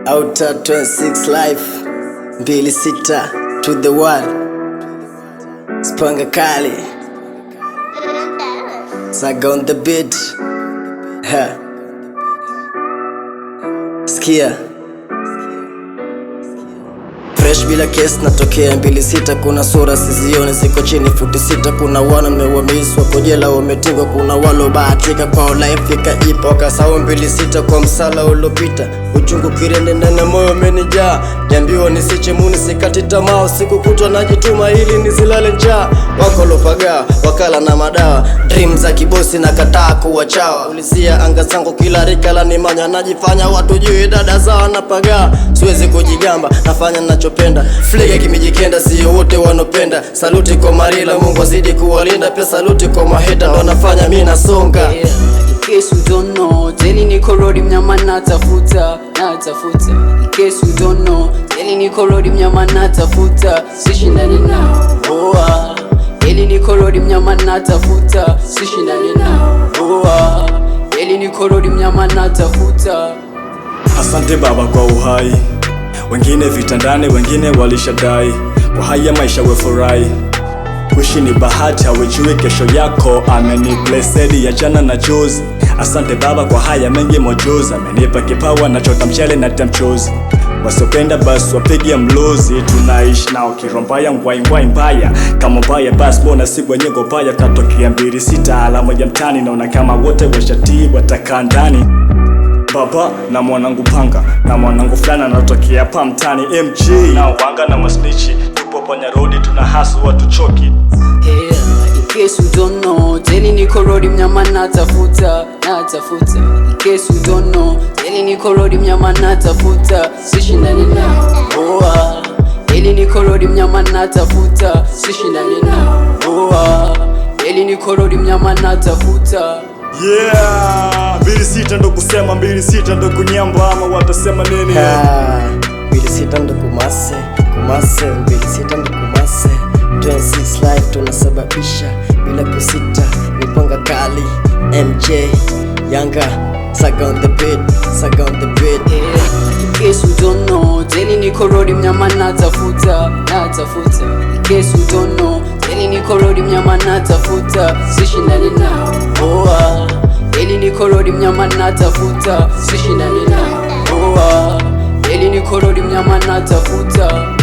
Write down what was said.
Outer 26 life 26 to the world. Spanga kali Saga on the beat. Ha. Skia fresh bila case natokea 26. Kuna sura sizione ziko chini futi 6. Kuna wana mewamiswa kwa jela wametingwa. Kuna walo bahatika kwa life ikaipa wakasahau 26 kwa msala ulopita. Uchungu kirende ndani ya moyo umenijaa. Jambiwa nisiche muni sikati tamaa. Usiku kutwa najituma ili nisilale njaa. Wako lopagaa wakala na madawa. Dream za kibosi na kataa kuwachawa. Ulizia anga zangu kila rika la nimanya. Najifanya watu juu dada zao napagaa. Siwezi kujigamba nafanya nachopenda. Flege kimijikenda siyo wote wanopenda. Saluti kwa Marila Mungu azidi kuwalinda. Pia saluti kwa maheta ndo nafanya mi nasonga. In case you don't know, Jelly niko road mnyama natafuta. In case you don't know, Jelly niko road mnyama natafuta. Sishindani nao, oa. Jelly niko road mnyama natafuta. Sishindani nao, oa. Jelly niko road mnyama natafuta. Asante Baba kwa uhai. Wengine vitandani, wengine walishadai. Kwa haya maisha wefurahi. Kuishi ni bahati, hawejui kesho yako. Ameni blessed ya jana na juzi. Asante Baba kwa haya mengi mojuzi. Amenipa kipawa na chota mchele na tamchozi. Wasopenda basi wapigia mlozi. Tunaishi nao kirombaya ngwai mbaya. Kama mbaya basi mbona si wenye ngobaya. Tatokea 26 alama ya mtani. Naona kama wote washatii watakaa ndani. Baba na mwanangu panga na mwanangu fulana natokea hapa mtani MG na wanga na masnichi. Tupo panya road tunahasu watu choki. In case you don't know, Jelly niko road mnyama natafuta. In case you don't know, Jelly niko road mnyama natafuta. Sishindani nao, oa. Jelly niko road mnyama natafuta. Sishindani nao, oa. Jelly niko road mnyama natafuta. Yeah, 26 ndo kusema, 26 ndo kunyamba ama watasema nini? 26 ndo kumase 26 ndo kumase 26 life tunasababisha bila kusita. Nipanga kali MJ Yanga Saga on the beat. In case you don't know, Jelly niko road mnyama natafuta. In case you don't know, Jelly niko road mnyama natafuta. Sishindani nao, oa. Jelly niko road mnyama natafuta. Sishindani nao, oa. Jelly niko road mnyama natafuta.